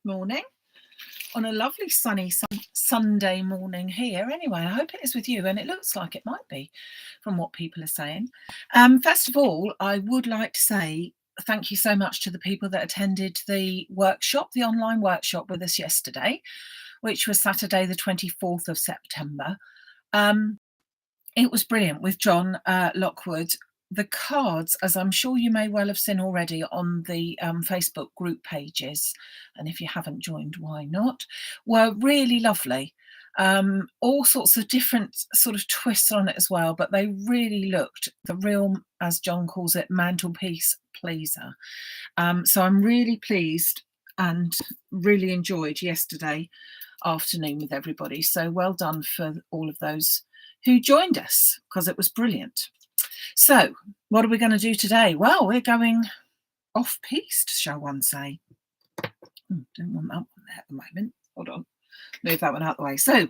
Good morning on a lovely sunny Sunday morning here. Anyway, I hope it is with you, and it looks like it might be from what people are saying. First of all, I would like to say thank you so much to the people that attended the workshop, the online workshop with us yesterday, which was Saturday the 24th of September. It was brilliant with John Lockwood. The cards, as I'm sure you may well have seen already on the Facebook group pages, and if you haven't joined, why not, were really lovely. All sorts of different sort of twists on it as well, but they really looked the real, as John calls it, mantelpiece pleaser. So I'm really pleased and really enjoyed yesterday afternoon with everybody. So well done for all of those who joined us, because it was brilliant. So what are we going to do today? Well, we're going off-piste, shall one say. Don't want that one there at the moment. Hold on, move that one out of the way. So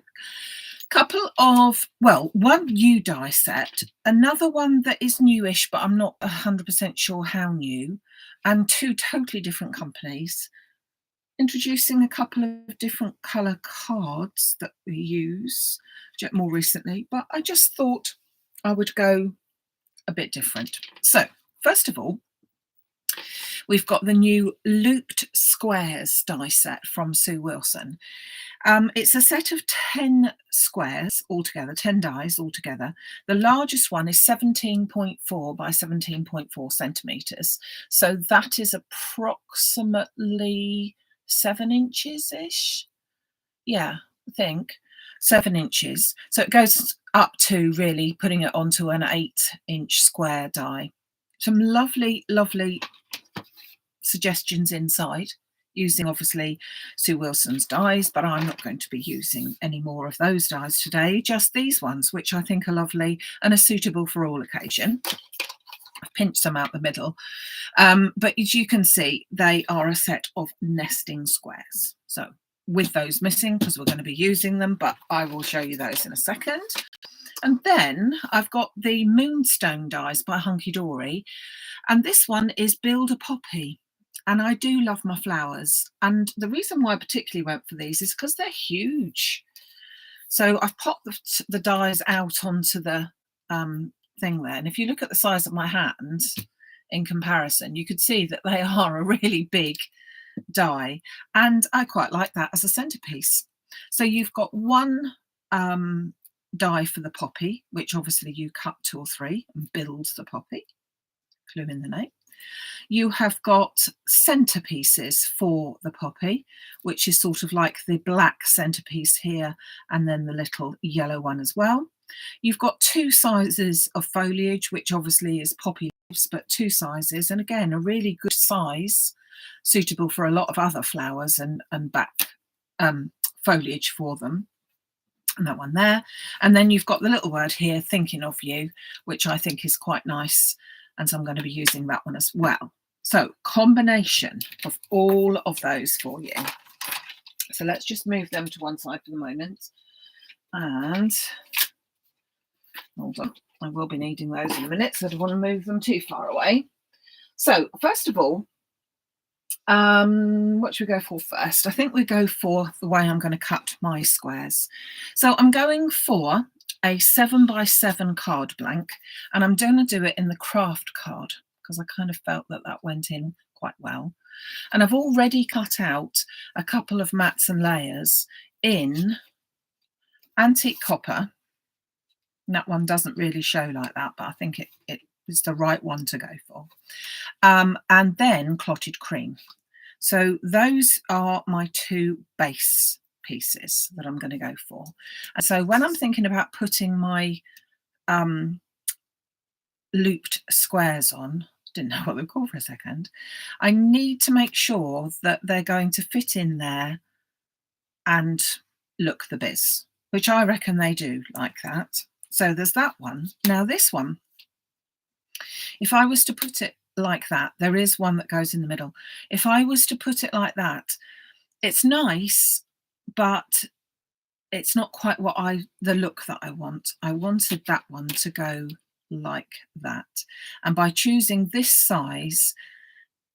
one new die set, another one that is newish, but I'm not 100% sure how new, and two totally different companies, introducing a couple of different colour cards that we use more recently, but I just thought I would go a bit different. So first of all, we've got the new Looped Squares die set from Sue Wilson. It's a set of 10 squares altogether, 10 dies altogether. The largest one is 17.4 by 17.4 centimetres. So that is approximately 7 inches-ish. Yeah, I think 7 inches. So it goes up to really putting it onto an 8-inch square die. Some lovely, lovely suggestions inside, using obviously Sue Wilson's dies, but I'm not going to be using any more of those dies today, just these ones, which I think are lovely and are suitable for all occasion. I've pinched them out the middle, but as you can see, they are a set of nesting squares. So with those missing, because we're going to be using them, but I will show you those in a second. And then I've got the Moonstone dies by Hunky Dory, and this one is Build a Poppy. And I do love my flowers, and the reason why I particularly went for these is because they're huge. So I've popped the dies out onto the thing there, and if you look at the size of my hands in comparison, you could see that they are a really big die, and I quite like that as a centerpiece. So you've got one die for the poppy, which obviously you cut 2 or 3 and build the poppy, clue in the name. You have got centerpieces for the poppy, which is sort of like the black centerpiece here, and then the little yellow one as well. You've got 2 sizes of foliage, which obviously is poppy leaves, but 2 sizes, and again a really good size, suitable for a lot of other flowers and back foliage for them. And that one there. And then you've got the little word here, thinking of you, which I think is quite nice, and so I'm going to be using that one as well. So combination of all of those for you. So let's just move them to one side for the moment, and hold on, I will be needing those in a minute, so I don't want to move them too far away. So first of all, what should we go for first? I think we go for the way I'm going to cut my squares. So I'm going for a 7 by 7 card blank, and I'm going to do it in the craft card because I kind of felt that that went in quite well. And I've already cut out a couple of mats and layers in antique copper. And that one doesn't really show like that, but I think it is the right one to go for. And then clotted cream. So those are my 2 base pieces that I'm going to go for. And so when I'm thinking about putting my looped squares on, didn't know what they're called for a second, I need to make sure that they're going to fit in there and look the biz, which I reckon they do like that. So there's that one. Now this one, if I was to put it like that, there is one that goes in the middle. If I was to put it like that, it's nice, but it's not quite the look that I want. I wanted that one to go like that, and by choosing this size,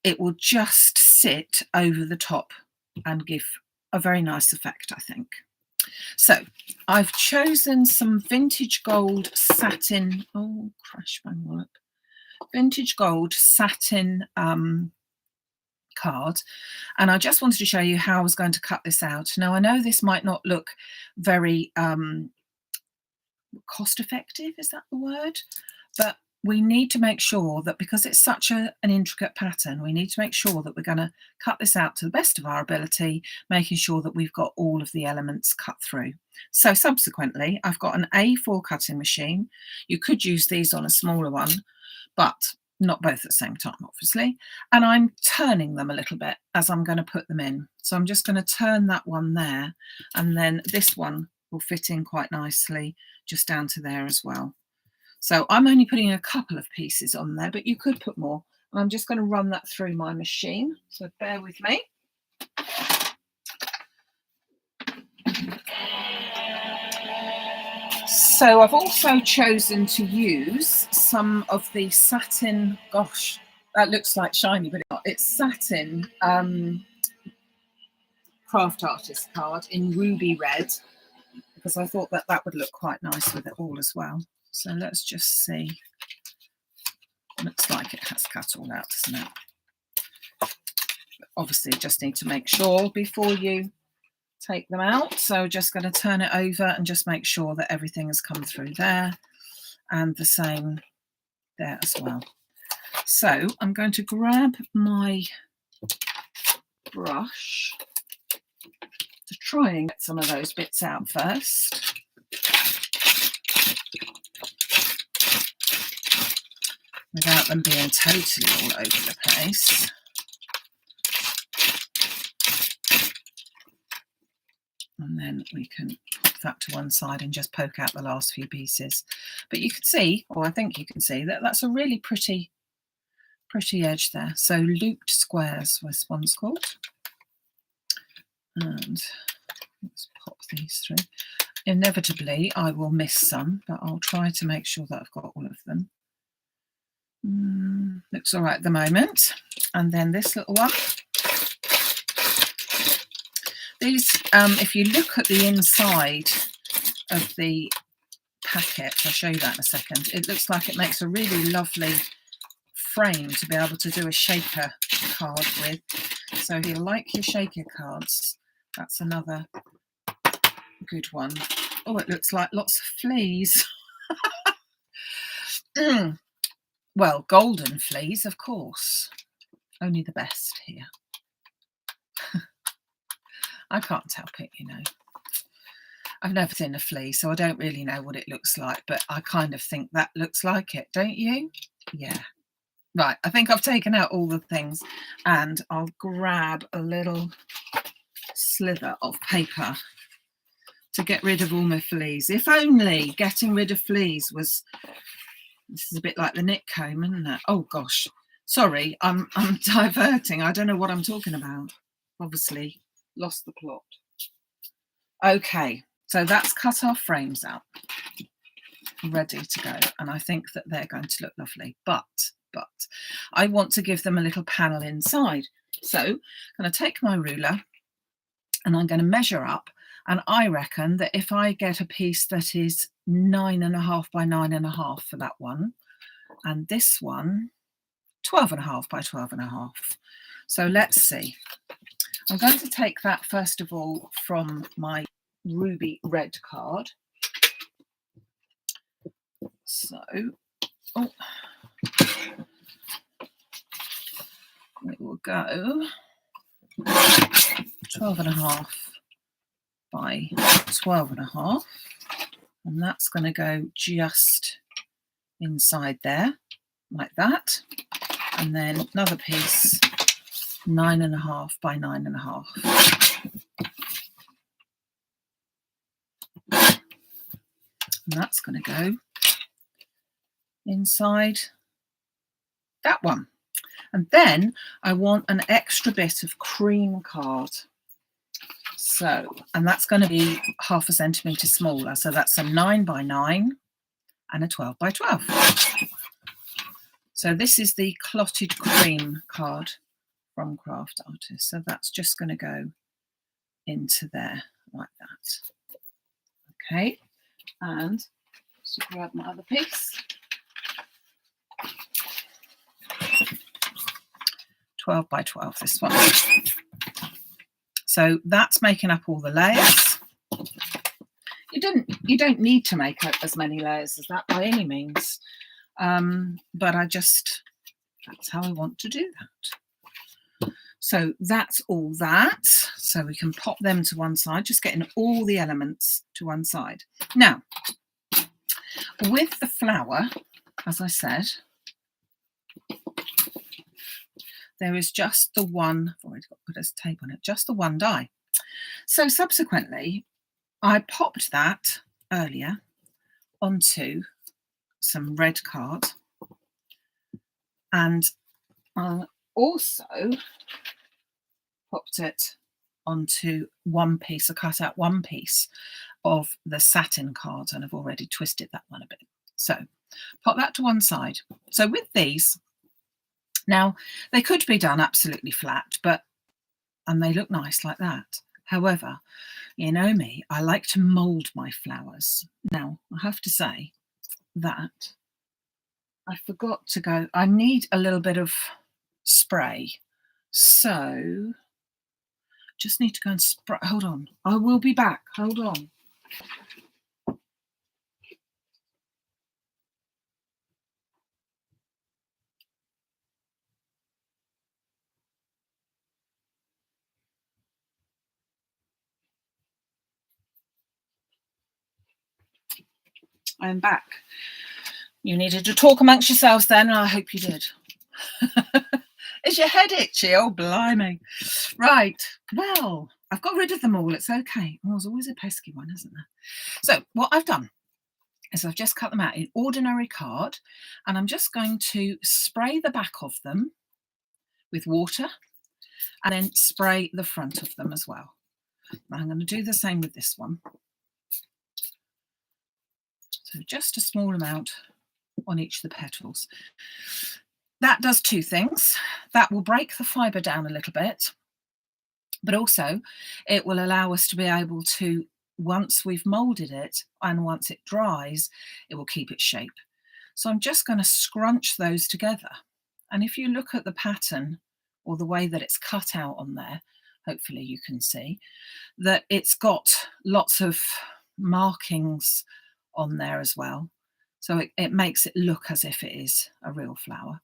it will just sit over the top and give a very nice effect, I think. So I've chosen some vintage gold satin, oh crash my wallop, vintage gold satin card, and I just wanted to show you how I was going to cut this out. Now I know this might not look very cost effective, is that the word? But we need to make sure that, because it's such an intricate pattern, we need to make sure that we're going to cut this out to the best of our ability, making sure that we've got all of the elements cut through. So subsequently, I've got an A4 cutting machine. You could use these on a smaller one, but not both at the same time, obviously. And I'm turning them a little bit as I'm going to put them in. So I'm just going to turn that one there, and then this one will fit in quite nicely just down to there as well. So I'm only putting a couple of pieces on there, but you could put more. And I'm just going to run that through my machine. So bear with me. So I've also chosen to use some of the satin, gosh, that looks like shiny, but it's satin craft artist card in ruby red, because I thought that that would look quite nice with it all as well. So let's just see. Looks like it has cut all out, doesn't it? Obviously, just need to make sure before you take them out. So just going to turn it over and just make sure that everything has come through there, and the same there as well. So I'm going to grab my brush to try and get some of those bits out first. Without them being totally all over the place. And then we can put that to one side and just poke out the last few pieces. But you can see, or I think you can see, that that's a really pretty edge there. So looped squares, this one's called. And let's pop these through. Inevitably, I will miss some, but I'll try to make sure that I've got all of them. Looks all right at the moment. And then this little one. These, if you look at the inside of the packet, I'll show you that in a second, it looks like it makes a really lovely frame to be able to do a shaker card with. So if you like your shaker cards, that's another good one. Oh, it looks like lots of fleas. Well, golden fleas, of course. Only the best here. I can't help it, you know. I've never seen a flea, so I don't really know what it looks like, but I kind of think that looks like it, don't you? Yeah. Right, I think I've taken out all the things, and I'll grab a little slither of paper to get rid of all my fleas. If only getting rid of fleas was... This is a bit like the knit comb, isn't it? Oh gosh, sorry, I'm diverting. I don't know what I'm talking about. Obviously, lost the plot. Okay, so that's cut our frames out, ready to go, and I think that they're going to look lovely. But I want to give them a little panel inside. So I'm going to take my ruler and I'm going to measure up. And I reckon that if I get a piece that is 9.5 by 9.5 for that one, and this one 12.5 by 12.5. So let's see. I'm going to take that first of all from my ruby red card. So, oh, it will go 12.5 by 12.5, and that's going to go just inside there like that, and then another piece 9.5 by 9.5, and that's going to go inside that one. And then I want an extra bit of cream card. So, and that's going to be 0.5 centimetre smaller. So that's a 9 by 9 and a 12 by 12. So this is the Clotted cream card from Craft Artist. So that's just going to go into there like that. Okay, and just grab my other piece. 12 by 12, this one. So that's making up all the layers. You don't need to make up as many layers as that by any means, but that's how I want to do that. So that's all that. So we can pop them to one side, just getting all the elements to one side. Now, with the flower, as I said, there is just the one, I've already got to put a tape on it, just the one die. So subsequently, I popped that earlier onto some red card, and I also popped it onto one piece. I cut out one piece of the satin card, and I've already twisted that one a bit. So pop that to one side. So with these, now they could be done absolutely flat, and they look nice like that. However, you know me, I like to mould my flowers. Now, I have to say that I forgot to go, I need a little bit of spray. So just need to go and spray. Hold on, I will be back. Hold on. I'm back. You needed to talk amongst yourselves then, and I hope you did. Is your head itchy? Oh, blimey. Right. Well, I've got rid of them all. It's okay. Well, there's always a pesky one, isn't there? So what I've done is I've just cut them out in ordinary card, and I'm just going to spray the back of them with water and then spray the front of them as well. I'm going to do the same with this one. So just a small amount on each of the petals. That does two things. That will break the fibre down a little bit, but also it will allow us to be able to, once we've moulded it and once it dries, it will keep its shape. So I'm just going to scrunch those together. And if you look at the pattern or the way that it's cut out on there, hopefully you can see that it's got lots of markings on there as well. So it makes it look as if it is a real flower.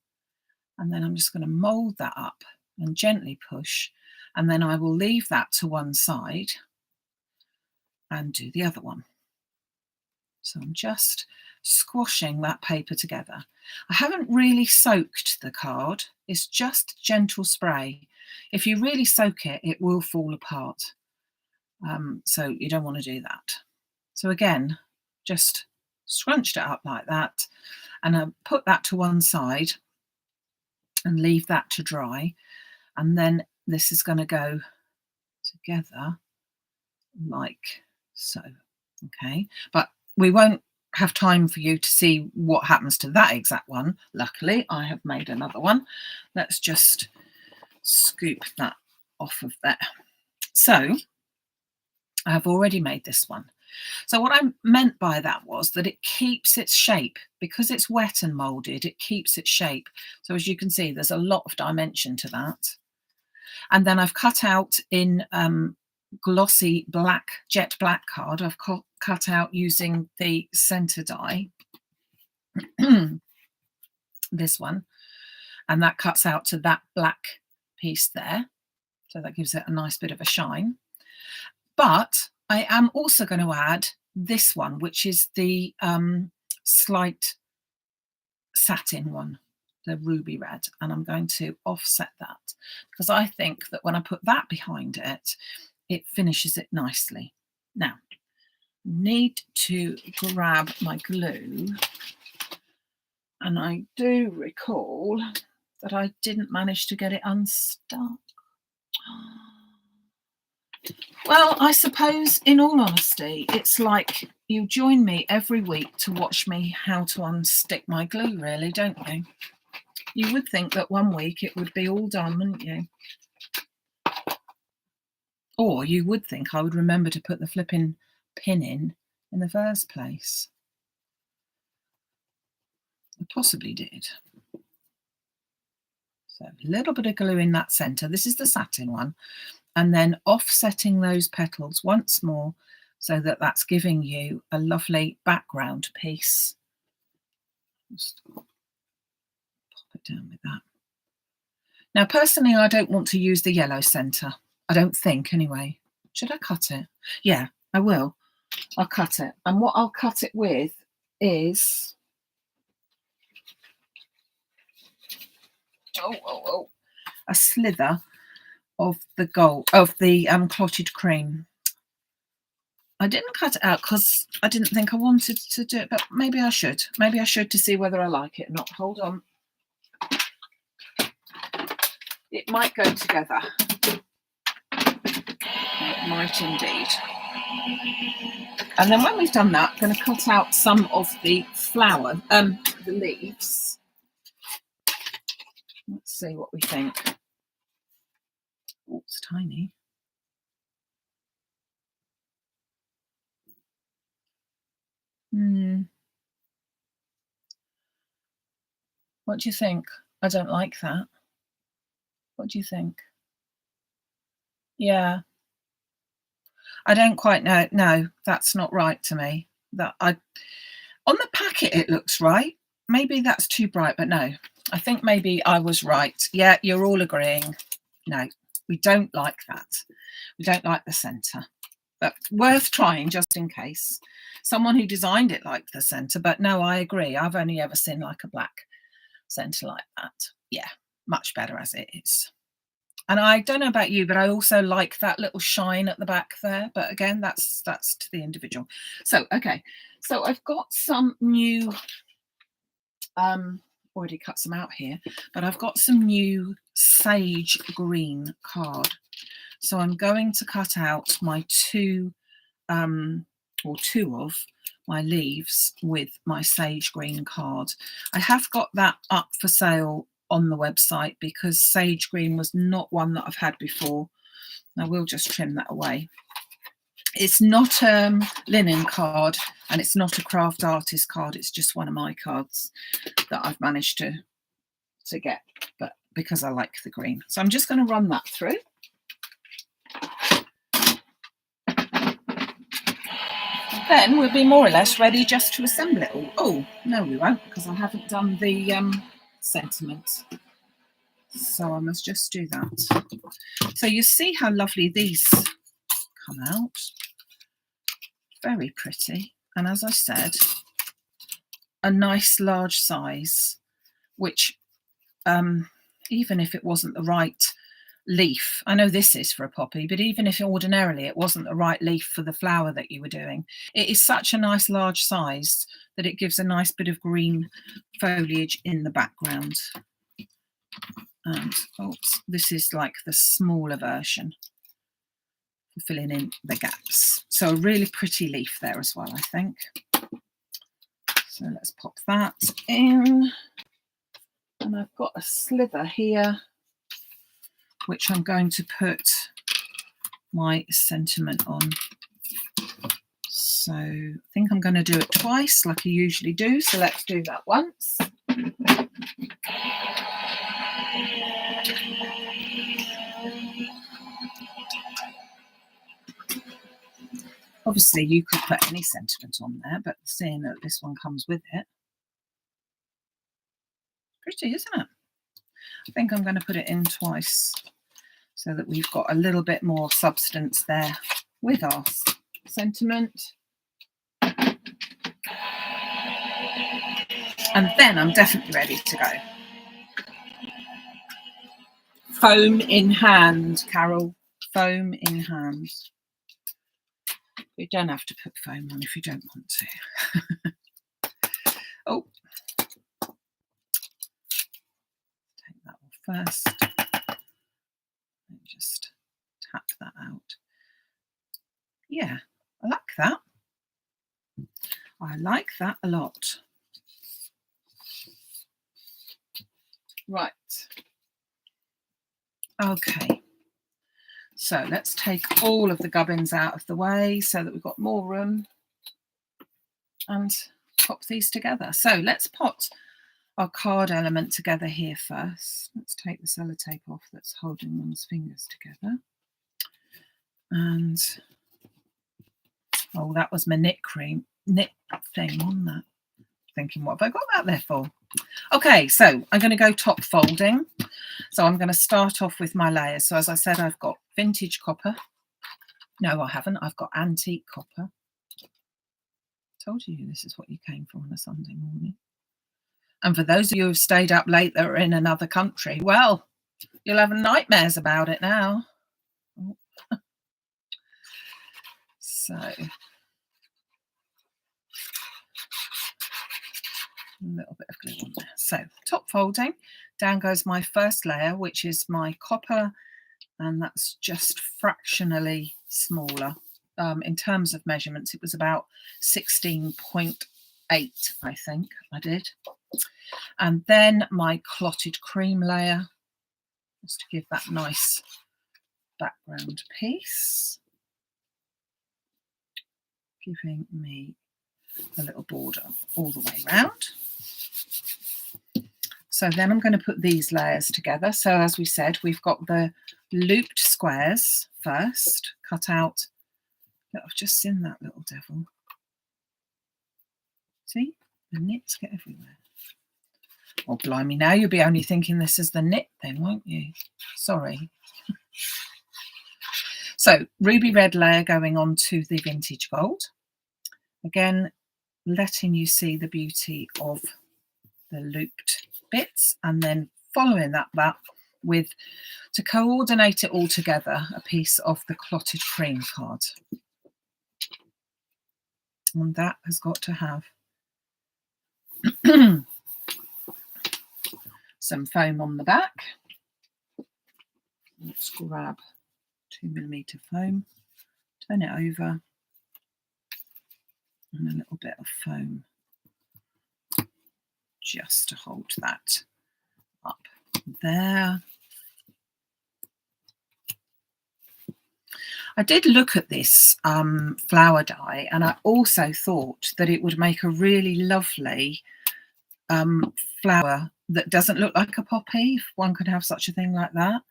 And then I'm just going to mould that up and gently push, and then I will leave that to one side and do the other one. So I'm just squashing that paper together. I haven't really soaked the card, it's just gentle spray. If you really soak it, it will fall apart. So you don't want to do that. So again, just scrunched it up like that, and I put that to one side and leave that to dry, and then this is going to go together like so. Okay, but we won't have time for you to see what happens to that exact one. Luckily, I have made another one. Let's just scoop that off of there. So I have already made this one. So what I meant by that was that it keeps its shape. Because it's wet and moulded, it keeps its shape. So as you can see, there's a lot of dimension to that. And then I've cut out in glossy black, jet black card, I've cut out using the centre die, this one, and that cuts out to that black piece there. So that gives it a nice bit of a shine. But I am also going to add this one, which is the slight satin one, the ruby red, and I'm going to offset that because I think that when I put that behind it, it finishes it nicely. Now, need to grab my glue, and I do recall that I didn't manage to get it unstuck. Well, I suppose, in all honesty, it's like you join me every week to watch me how to unstick my glue, really, don't you? You would think that one week it would be all done, wouldn't you? Or you would think I would remember to put the flipping pin in the first place. I possibly did. So a little bit of glue in that centre. This is the satin one. And then offsetting those petals once more so that that's giving you a lovely background piece. Just pop it down with that. Now, personally, I don't want to use the yellow centre. I don't think, anyway. Should I cut it? Yeah, I will. I'll cut it. And what I'll cut it with is... a slither of the gold, of the clotted cream. I didn't cut it out because I didn't think I wanted to do it, but maybe I should. Maybe I should to see whether I like it or not. Hold on. It might go together. It might indeed. And then when we've done that, I'm going to cut out some of the flower, the leaves. Let's see what we think. Oh, it's tiny. What do you think? I don't like that. What do you think? Yeah. I don't quite know. No, that's not right to me. On the packet it looks right. Maybe that's too bright, but no. I think maybe I was right. Yeah, you're all agreeing. No, we don't like that. We don't like the centre. But worth trying just in case. Someone who designed it liked the centre, but no, I agree. I've only ever seen like a black centre like that. Yeah, much better as it is. And I don't know about you, but I also like that little shine at the back there. But again, that's to the individual. So, okay. So I've got some new, already cut some out here, but I've got some new sage green card. So I'm going to cut out my two of my leaves with my sage green card. I have got that up for sale on the website because sage green was not one that I've had before. I will just trim that away. It's not a linen card and it's not a craft artist card. It's just one of my cards that I've managed to get, but because I like the green. So I'm just going to run that through. Then we'll be more or less ready just to assemble it all. Oh, no, we won't, because I haven't done the sentiment. So I must just do that. So you see how lovely these come out. Very pretty. And as I said, a nice large size, which even if it wasn't the right leaf, I know this is for a poppy, but even if ordinarily it wasn't the right leaf for the flower that you were doing, it is such a nice large size that it gives a nice bit of green foliage in the background. And oops, this is like the smaller version for filling in the gaps. So a really pretty leaf there as well, I think. So let's pop that in. And I've got a slither here, which I'm going to put my sentiment on. So I think I'm going to do it twice like I usually do. So let's do that once. Obviously you could put any sentiment on there, but seeing that this one comes with it, pretty, isn't it? I think I'm going to put it in twice so that we've got a little bit more substance there with our sentiment. And then I'm definitely ready to go. Foam in hand, Carol. Foam in hand. You don't have to put foam on if you don't want to. Oh. Take that off first. And just tap that out. Yeah, I like that. I like that a lot. Right. Okay. So let's take all of the gubbins out of the way so that we've got more room and pop these together. So let's put our card element together here first. Let's take the sellotape off that's holding one's fingers together. And oh, that was my knit thing on that. Thinking, what have I got that there for? Okay, so I'm going to go top folding. So I'm going to start off with my layers. So as I said, I've got vintage copper. No, I haven't. I've got antique copper. Told you this is what you came for on a Sunday morning. And for those of you who've stayed up late that are in another country, well, you'll have nightmares about it now. So a little bit of glue on there. So top folding, down goes my first layer, which is my copper, and that's just fractionally smaller. In terms of measurements, it was about 16.8, I think I did. And then my clotted cream layer, just to give that nice background piece, giving me a little border all the way round. So then I'm going to put these layers together. So as we said, we've got the looped squares first, cut out. I've just seen that little devil. See, the knits get everywhere. Oh, blimey, now you'll be only thinking this is the knit then, won't you? Sorry. So ruby red layer going on to the vintage gold. Again, letting you see the beauty of the looped bits, and then following that with, to coordinate it all together, a piece of the clotted cream card. And that has got to have some foam on the back. Let's grab 2mm foam, turn it over, and a little bit of foam just to hold that up there. I did look at this flower die, and I also thought that it would make a really lovely flower that doesn't look like a poppy, if one could have such a thing like that.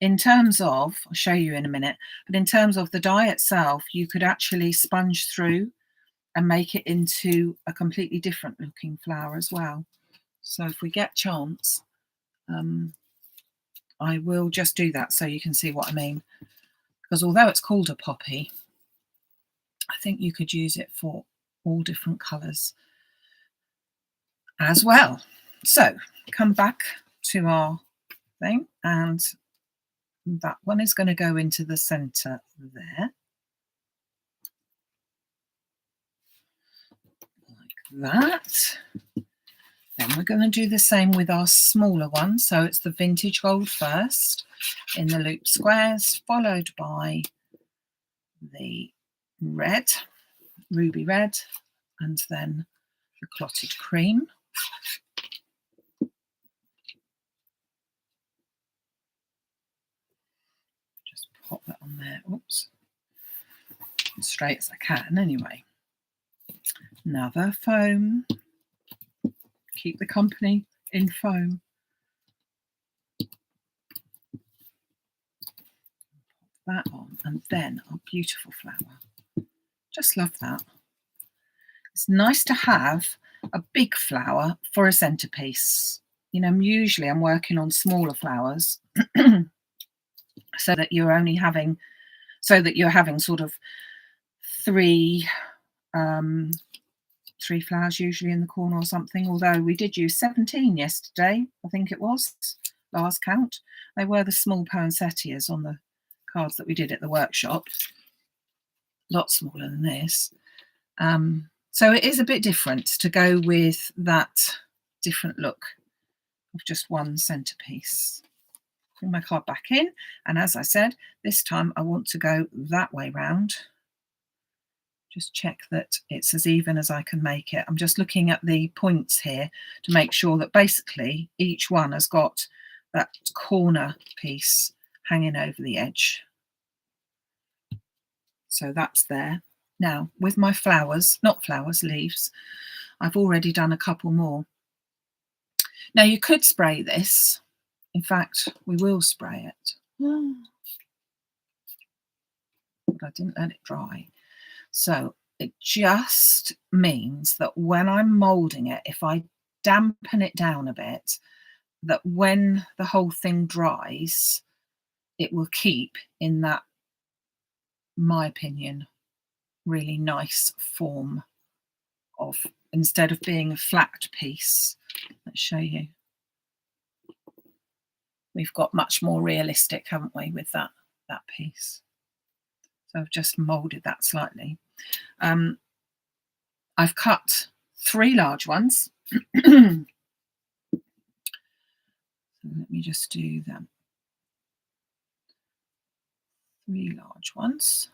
In terms of, I'll show you in a minute, but in terms of the die itself, you could actually sponge through and make it into a completely different looking flower as well. So if we get chance, I will just do that so you can see what I mean. Because although it's called a poppy, I think you could use it for all different colours as well. So come back to our thing, and that one is going to go into the centre there. Like that. Then we're going to do the same with our smaller one. So it's the vintage gold first in the loop squares, followed by the red, ruby red, and then the clotted cream. Just pop that on there. Oops. As straight as I can anyway. Another foam. Keep the company in foam. Pop that on, and then our beautiful flower. Just love that. It's nice to have a big flower for a centerpiece. You know, usually I'm working on smaller flowers so that you're having sort of three flowers usually in the corner or something, although we did use 17 yesterday, I think it was, last count. They were the small poinsettias on the cards that we did at the workshop. A lot smaller than this. So it is a bit different to go with that different look of just one centerpiece. Bring my card back in, and as I said, this time I want to go that way round. Just check that it's as even as I can make it. I'm just looking at the points here to make sure that basically each one has got that corner piece hanging over the edge. So that's there. Now with my flowers, not flowers, leaves, I've already done a couple more. Now you could spray this. In fact, we will spray it. But I didn't let it dry. So it just means that when I'm moulding it, if I dampen it down a bit, that when the whole thing dries, it will keep in that, my opinion, really nice form of, instead of being a flat piece. Let's show you. We've got much more realistic, haven't we, with that piece. So I've just moulded that slightly. I've cut 3 large ones. So let me just do them. 3 large ones.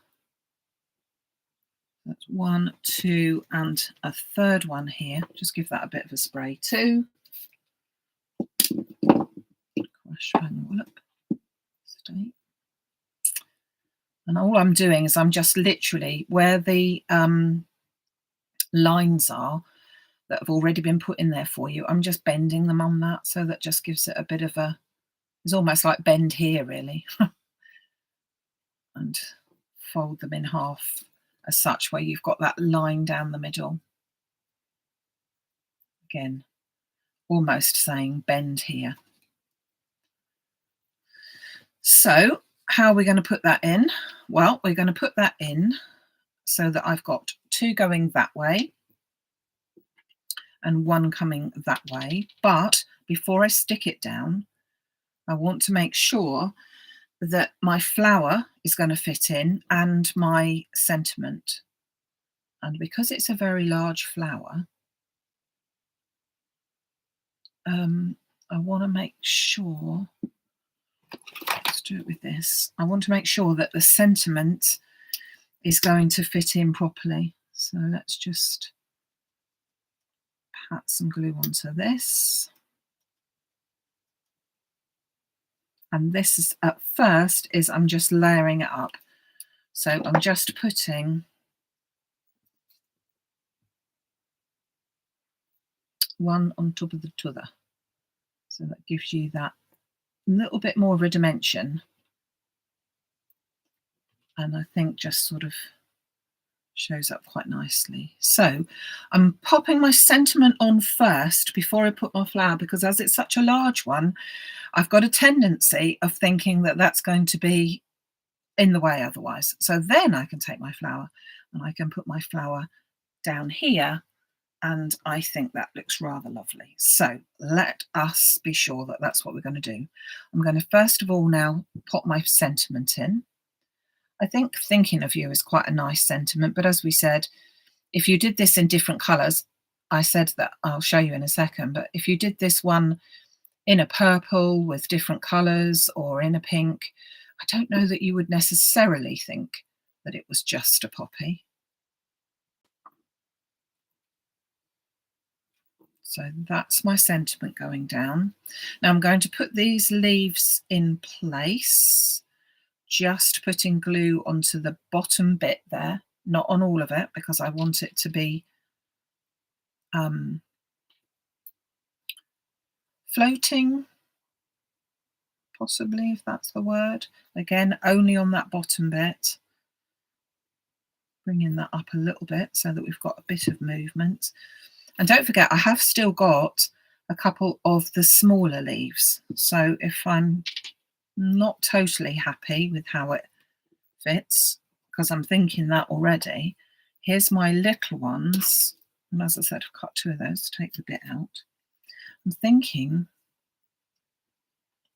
That's 1, 2, and a third one here. Just give that a bit of a spray too. Crush bang all up. Stay. And all I'm doing is I'm just literally where the lines are that have already been put in there for you, I'm just bending them on that, so that just gives it a bit of a, it's almost like bend here really. And fold them in half as such, where you've got that line down the middle. Again, almost saying bend here. So how are we going to put that in? Well, we're going to put that in so that I've got 2 going that way and 1 coming that way. But before I stick it down, I want to make sure that my flower is going to fit in and my sentiment. And because it's a very large flower, I want to make sure, let's do it with this. I want to make sure that the sentiment is going to fit in properly. So let's just pat some glue onto this. And this is, at first, is I'm just layering it up. So I'm just putting one on top of the other. So that gives you that little bit more of a dimension. And I think just sort of shows up quite nicely. So I'm popping my sentiment on first before I put my flower, because as it's such a large one, I've got a tendency of thinking that that's going to be in the way otherwise. So then I can take my flower and I can put my flower down here, and I think that looks rather lovely. So let us be sure that that's what we're going to do. I'm going to first of all now pop my sentiment in. I think thinking of you is quite a nice sentiment, but as we said, if you did this in different colours, I said that I'll show you in a second, but if you did this one in a purple with different colours or in a pink, I don't know that you would necessarily think that it was just a poppy. So that's my sentiment going down. Now I'm going to put these leaves in place, just putting glue onto the bottom bit there, not on all of it, because I want it to be floating, possibly, if that's the word. Again, only on that bottom bit. Bringing that up a little bit so that we've got a bit of movement. And don't forget, I have still got a couple of the smaller leaves. So if I'm not totally happy with how it fits, because I'm thinking that already, here's my little ones. And as I said, I've cut 2 of those, take the bit out. I'm thinking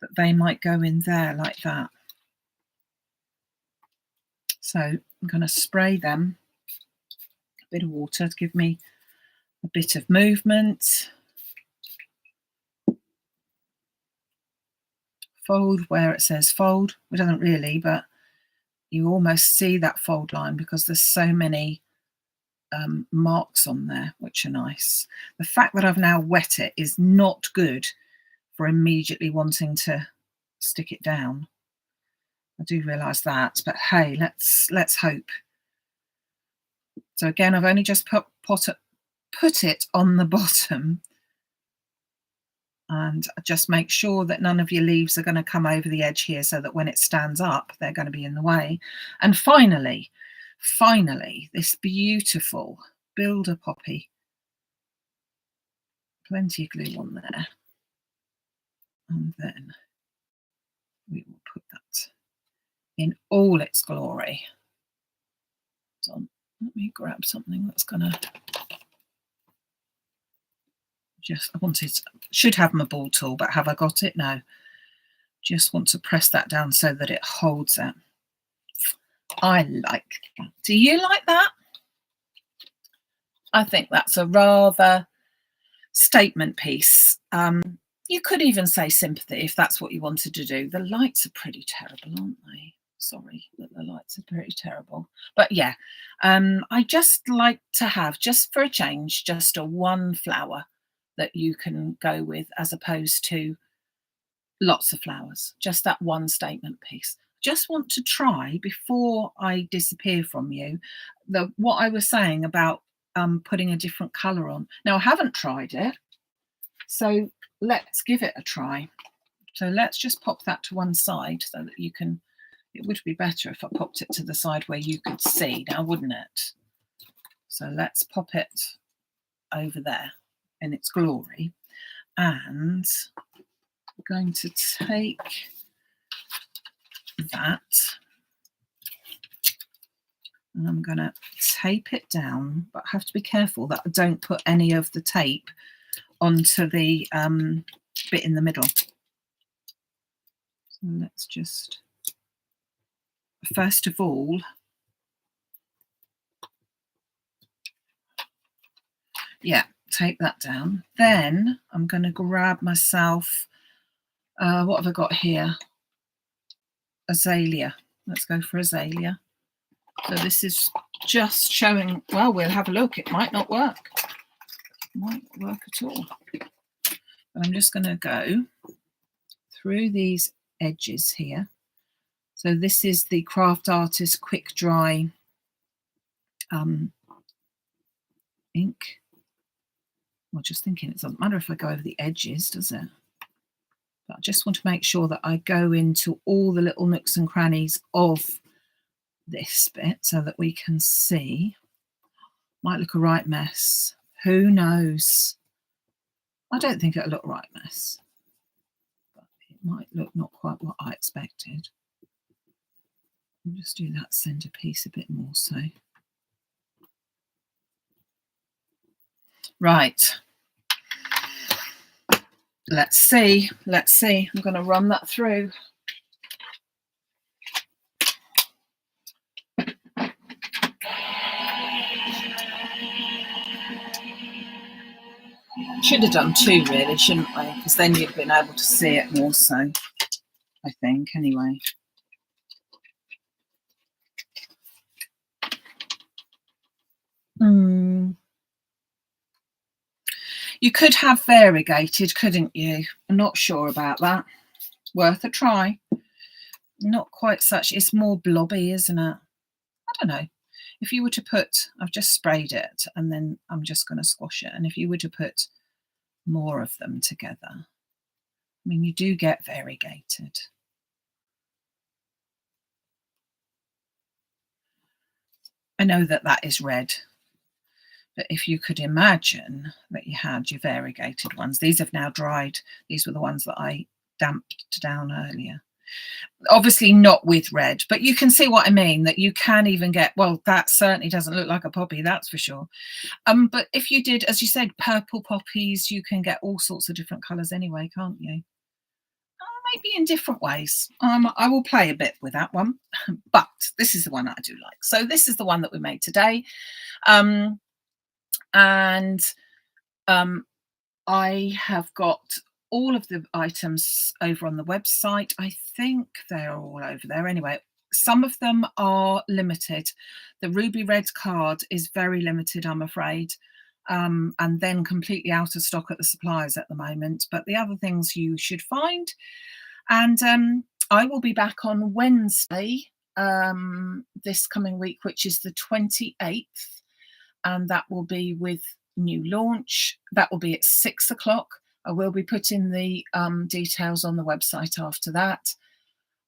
that they might go in there like that. So I'm going to spray them a bit of water to give me a bit of movement. Fold where it says fold. It doesn't really, but you almost see that fold line because there's so many marks on there, which are nice. The fact that I've now wet it is not good for immediately wanting to stick it down. I do realise that, but hey, let's hope So again, I've only just put it on the bottom, and just make sure that none of your leaves are going to come over the edge here, so that when it stands up, they're going to be in the way. And finally, this beautiful builder poppy. Plenty of glue on there. And then we will put that in all its glory. Let me grab something that's going to should have my ball tool, but have I got it? No. Just want to press that down so that it holds it. I like that. Do you like that? I think that's a rather statement piece. You could even say sympathy if that's what you wanted to do. The lights are pretty terrible, aren't they? Sorry that the lights are pretty terrible. But yeah, I just like to have, just for a change, just a one flower that you can go with, as opposed to lots of flowers. Just that one statement piece. Just want to try, before I disappear from you, what I was saying about putting a different colour on. Now, I haven't tried it, so let's give it a try. So let's just pop that to one side so that you can, it would be better if I popped it to the side where you could see now, wouldn't it? So let's pop it over there in its glory. And I'm going to take that and I'm going to tape it down, but I have to be careful that I don't put any of the tape onto the bit in the middle. So let's just, first of all, yeah, tape that down. Then I'm going to grab myself, what have I got here? Azalea. Let's go for azalea. So this is just showing, well, we'll have a look. It might not work. It might work at all. But I'm just going to go through these edges here. So this is the Craft Artist Quick Dry ink. I'm just thinking it doesn't matter if I go over the edges, does it? But I just want to make sure that I go into all the little nooks and crannies of this bit so that we can see. Might look a right mess. Who knows? I don't think it'll look a right mess, but it might look not quite what I expected. I'll just do that centerpiece a bit more so. Right. Let's see. I'm going to run that through. Should have done two, really, shouldn't we? Because then you'd have been able to see it more so, I think, anyway. You could have variegated, couldn't you? I'm not sure about that. Worth a try. Not quite such, it's more blobby, isn't it? I don't know. If you were to put, I've just sprayed it and then I'm just going to squash it. And if you were to put more of them together, I mean, you do get variegated. I know that that is red, but if you could imagine that you had your variegated ones, these have now dried. These were the ones that I damped down earlier. Obviously not with red, but you can see what I mean, that you can even get, well, that certainly doesn't look like a poppy, that's for sure. But if you did, as you said, purple poppies, you can get all sorts of different colours anyway, can't you? Maybe in different ways. I will play a bit with that one, but this is the one I do like. So this is the one that we made today. I have got all of the items over on the website. I think they're all over there anyway. Some of them are limited. The ruby red card is very limited, I'm afraid, and then completely out of stock at the suppliers at the moment. But the other things you should find. And I will be back on Wednesday this coming week, which is the 28th. and that will be with new launch. That will be at 6 o'clock. I will be putting the details on the website after that.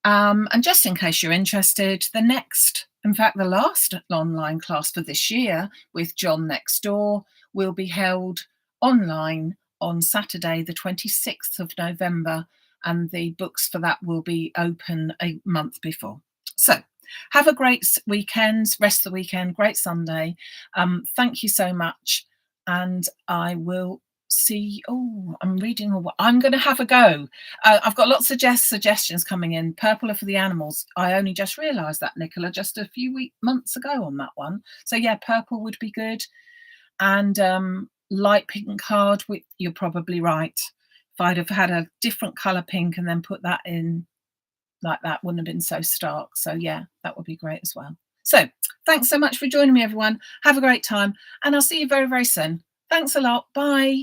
And just in case you're interested, the next, in fact, the last online class for this year with John next door will be held online on Saturday, the 26th of November, and the books for that will be open a month before. So have a great weekend, rest of the weekend, great Sunday. Thank you so much, and I will see. Oh, I'm reading all. I'm going to have a go. I've got lots of suggestions coming in. Purple are for the animals. I only just realised that, Nicola, just a few months ago on that one. So yeah, purple would be good. And light pink card, you're probably right. If I'd have had a different colour pink and then put that in like that, wouldn't have been so stark. So yeah, that would be great as well. So thanks so much for joining me, everyone. Have a great time, and I'll see you very, very soon. Thanks a lot. Bye.